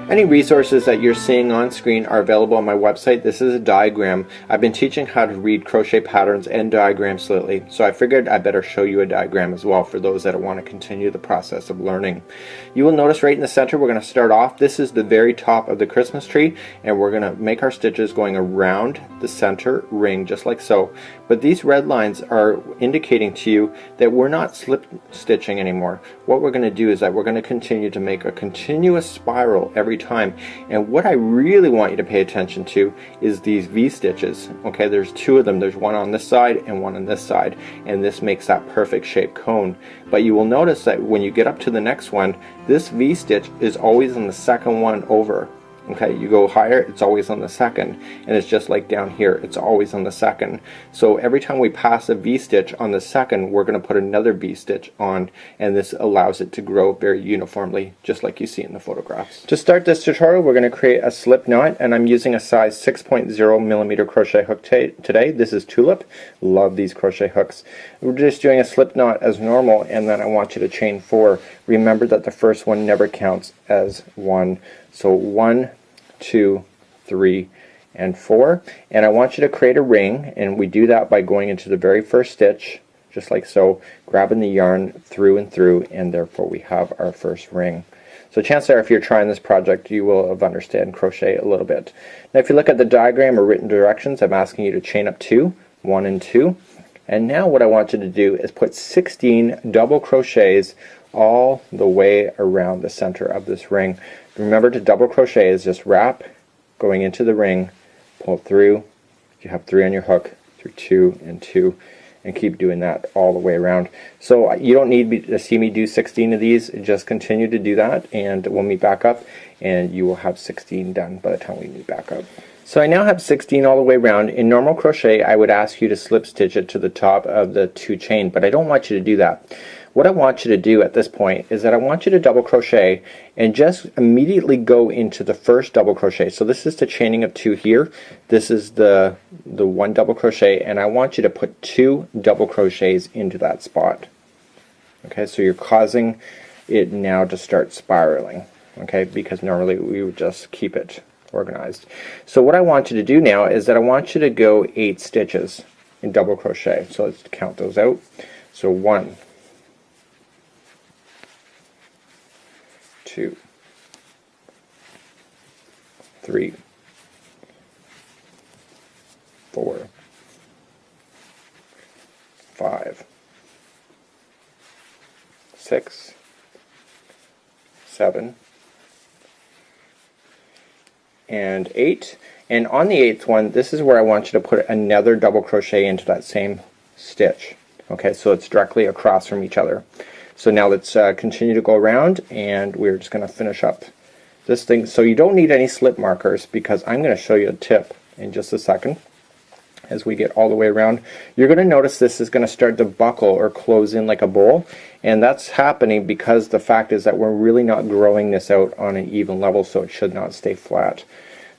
Any resources that you're seeing on screen are available on my website. This is a diagram. I've been teaching how to read crochet patterns and diagrams lately, so I figured I better show you a diagram as well for those that want to continue the process of learning. You will notice right in the center we're going to start off. This is the very top of the Christmas tree, and we're going to make our stitches going around the center ring just like so. But these red lines are indicating to you that we're not slip stitching anymore. What we're going to do is that we're going to continue to make a continuous spiral every time, and what I really want you to pay attention to is these V stitches. Okay, there's two of them. There's one on this side and one on this side, and this makes that perfect shaped cone. But you will notice that when you get up to the next one, this V stitch is always on the second one over. Okay, you go higher, it's always on the second, and it's just like down here, it's always on the second. So every time we pass a V stitch on the second, we're going to put another V stitch on, and this allows it to grow very uniformly, just like you see in the photographs. To start this tutorial, we're going to create a slip knot, and I'm using a size 6.0 millimeter crochet hook today. This is Tulip. Love these crochet hooks. We're just doing a slip knot as normal, and then I want you to chain 4. Remember that the first one never counts as one. So 1, 2, 3, and 4, and I want you to create a ring, and we do that by going into the very first stitch just like so, grabbing the yarn through and through, and therefore we have our first ring. So chances are if you're trying this project you will have understand crochet a little bit. Now if you look at the diagram or written directions, I'm asking you to chain up 2, 1 and 2, and now what I want you to do is put 16 double crochets all the way around the center of this ring. Remember, to double crochet is just wrap, going into the ring, pull through, you have 3 on your hook, through 2 and 2, and keep doing that all the way around. So you don't need to see me do 16 of these, just continue to do that, and we'll meet back up and you will have 16 done by the time we meet back up. So I now have 16 all the way around. In normal crochet I would ask you to slip stitch it to the top of the 2 chain, but I don't want you to do that. What I want you to do at this point is that I want you to double crochet and just immediately go into the first double crochet. So this is the chaining of 2 here. This is the 1 double crochet, and I want you to put 2 double crochets into that spot. Okay, so you're causing it now to start spiraling. Okay, because normally we would just keep it organized. So what I want you to do now is that I want you to go 8 stitches in double crochet. So let's count those out. So 1, 2, 3, 4, 5, 6, 7, and 8. And on the 8th one, this is where I want you to put another double crochet into that same stitch. Okay, so it's directly across from each other. So now let's continue to go around, and we're just going to finish up this thing. So you don't need any slip markers, because I'm going to show you a tip in just a second as we get all the way around. You're going to notice this is going to start to buckle or close in like a bowl, and that's happening because the fact is that we're really not growing this out on an even level, so it should not stay flat.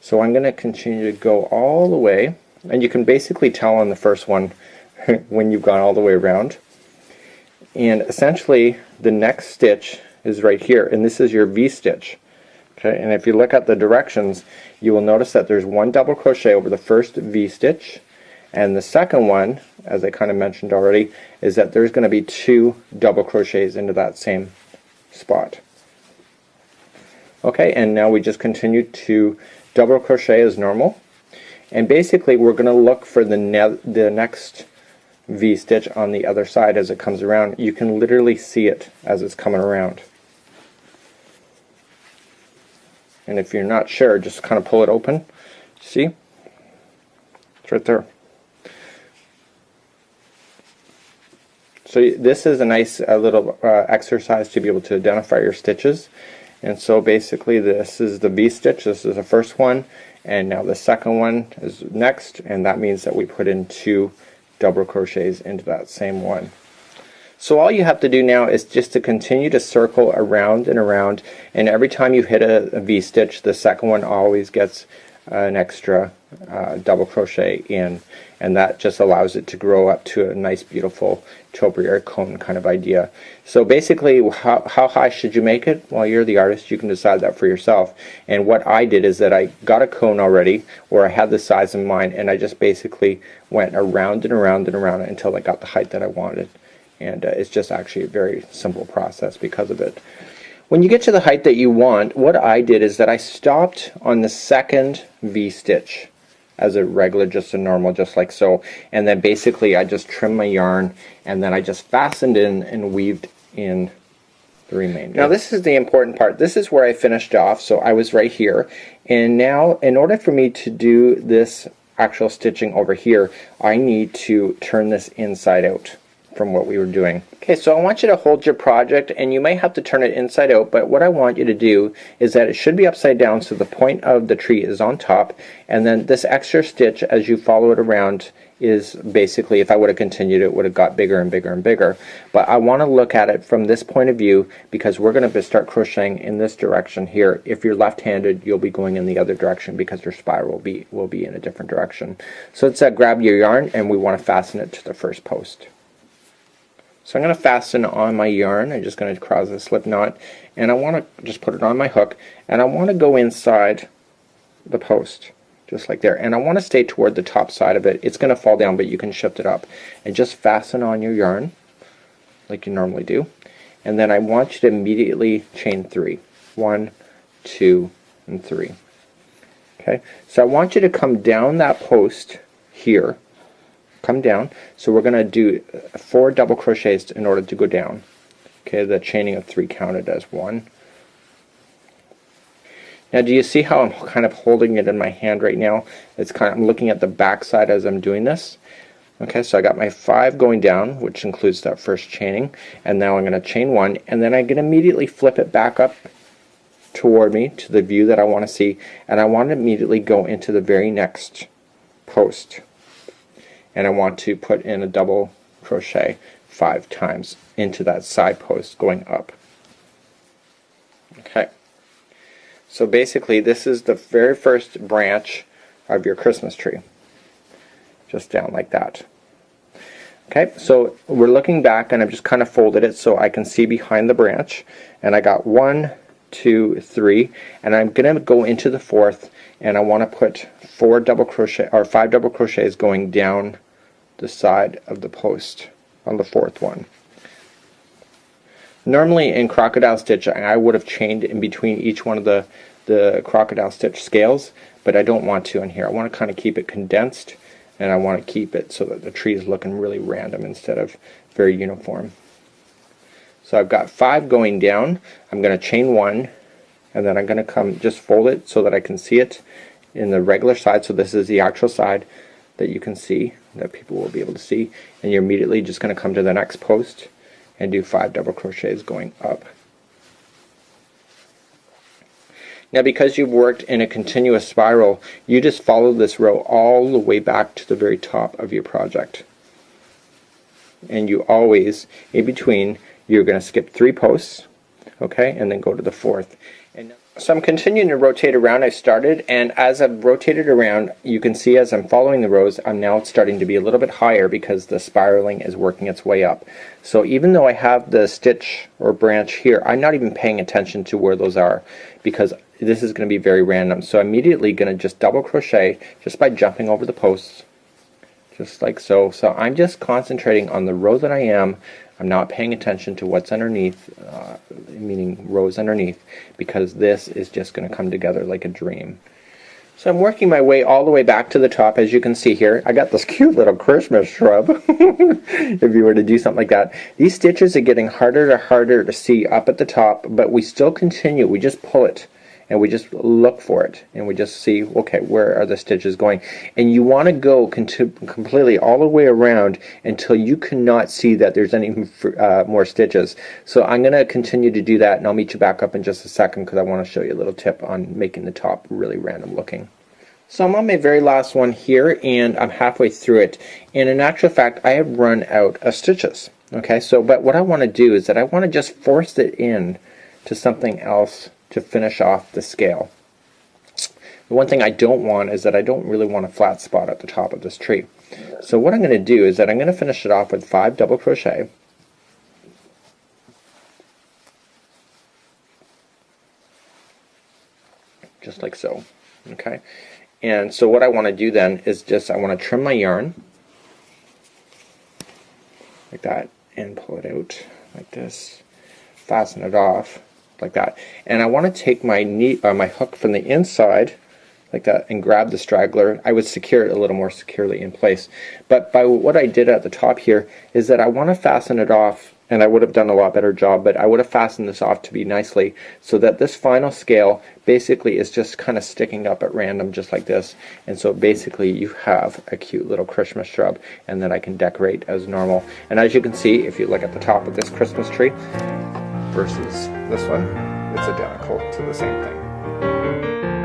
So I'm going to continue to go all the way, and you can basically tell on the first one when you've gone all the way around. And essentially the next stitch is right here, and this is your V stitch. Okay, and if you look at the directions, you will notice that there's 1 double crochet over the first V stitch, and the second one, as I kind of mentioned already, is that there's going to be 2 double crochets into that same spot. Okay, and now we just continue to double crochet as normal, and basically we're going to look for the next V stitch on the other side as it comes around. You can literally see it as it's coming around. And if you're not sure, just kind of pull it open. See? It's right there. So this is a nice little exercise to be able to identify your stitches. And so basically this is the V stitch, this is the first one, and now the second one is next, and that means that we put in 2 double crochets into that same one. So all you have to do now is just to continue to circle around and around, and every time you hit a V stitch, the second one always gets an extra double crochet in, and that just allows it to grow up to a nice beautiful topiary cone kind of idea. So basically, how high should you make it? Well, you're the artist, you can decide that for yourself. And what I did is that I got a cone already, or I had the size in mind, and I just basically went around and around and around it until I got the height that I wanted. And it's just actually a very simple process because of it. When you get to the height that you want, what I did is that I stopped on the second V-stitch as a regular, just a normal, just like so, and then basically I just trimmed my yarn, and then I just fastened in and weaved in the remainder. Now this is the important part. This is where I finished off, so I was right here, and now in order for me to do this actual stitching over here, I need to turn this inside out from what we were doing. Okay, so I want you to hold your project, and you may have to turn it inside out, but what I want you to do is that it should be upside down so the point of the tree is on top, and then this extra stitch as you follow it around is basically, if I would have continued, it would have got bigger and bigger and bigger. But I want to look at it from this point of view, because we're going to start crocheting in this direction here. If you're left-handed, you'll be going in the other direction because your spiral will be in a different direction. So let's grab your yarn, and we want to fasten it to the first post. So I'm going to fasten on my yarn. I'm just going to cross a slip knot, and I want to just put it on my hook, and I want to go inside the post just like there, and I want to stay toward the top side of it. It's going to fall down, but you can shift it up, and just fasten on your yarn like you normally do, and then I want you to immediately chain 3. 1, 2, and 3. Okay, so I want you to come down that post here. Come down. So we're going to do 4 double crochets in order to go down. Okay, the chaining of 3 counted as 1. Now do you see how I'm kind of holding it in my hand right now? It's kind of, I'm looking at the back side as I'm doing this. Okay, so I got my 5 going down, which includes that first chaining, and now I'm going to chain 1, and then I'm going to immediately flip it back up toward me to the view that I want to see, and I want to immediately go into the very next post. And I want to put in a double crochet 5 times into that side post going up. Okay, so basically this is the very first branch of your Christmas tree, just down like that. Okay, so we're looking back, and I've just kind of folded it so I can see behind the branch, and I got 1, 2, 3, and I'm gonna go into the 4th, and I want to put 4 double crochet or 5 double crochets going down the side of the post on the 4th one. Normally in crocodile stitch I would have chained in between each one of the crocodile stitch scales, but I don't want to in here. I want to kind of keep it condensed, and I want to keep it so that the tree is looking really random instead of very uniform. So I've got 5 going down. I'm going to chain 1, and then I'm going to come just fold it so that I can see it in the regular side. So this is the actual side that you can see, that people will be able to see, and you're immediately just going to come to the next post and do 5 double crochets going up. Now because you've worked in a continuous spiral, you just follow this row all the way back to the very top of your project, and you always, in between, you're going to skip 3 posts, okay, and then go to the 4th. And so I'm continuing to rotate around. I started, and as I've rotated around, you can see as I'm following the rows, I'm now starting to be a little bit higher because the spiraling is working its way up. So even though I have the stitch or branch here, I'm not even paying attention to where those are, because this is going to be very random. So I'm immediately going to just double crochet just by jumping over the posts, just like so. So I'm just concentrating on the row that I am. I'm not paying attention to what's underneath, meaning rows underneath, because this is just going to come together like a dream. So I'm working my way all the way back to the top. As you can see here, I got this cute little Christmas shrub. If you were to do something like that. These stitches are getting harder and harder to see up at the top, but we still continue. We just pull it, and we just look for it, and we just see, okay, where are the stitches going? And you want to go completely all the way around until you cannot see that there's any more stitches. So I'm going to continue to do that, and I'll meet you back up in just a second because I want to show you a little tip on making the top really random looking. So I'm on my very last one here, and I'm halfway through it, and in actual fact I have run out of stitches. Okay, so but what I want to do is that I want to just force it in to something else to finish off the scale. The one thing I don't want is that I don't really want a flat spot at the top of this tree. So what I'm going to do is that I'm going to finish it off with 5 double crochet. Just like so. Okay, and so what I want to do then is just I want to trim my yarn like that and pull it out like this, fasten it off like that, and I want to take my my hook from the inside like that and grab the straggler. I would secure it a little more securely in place, but by what I did at the top here is that I want to fasten it off, and I would have done a lot better job, but I would have fastened this off to be nicely so that this final scale basically is just kind of sticking up at random just like this, and so basically you have a cute little Christmas shrub and then I can decorate as normal. And as you can see, if you look at the top of this Christmas tree versus this one, it's identical to the same thing.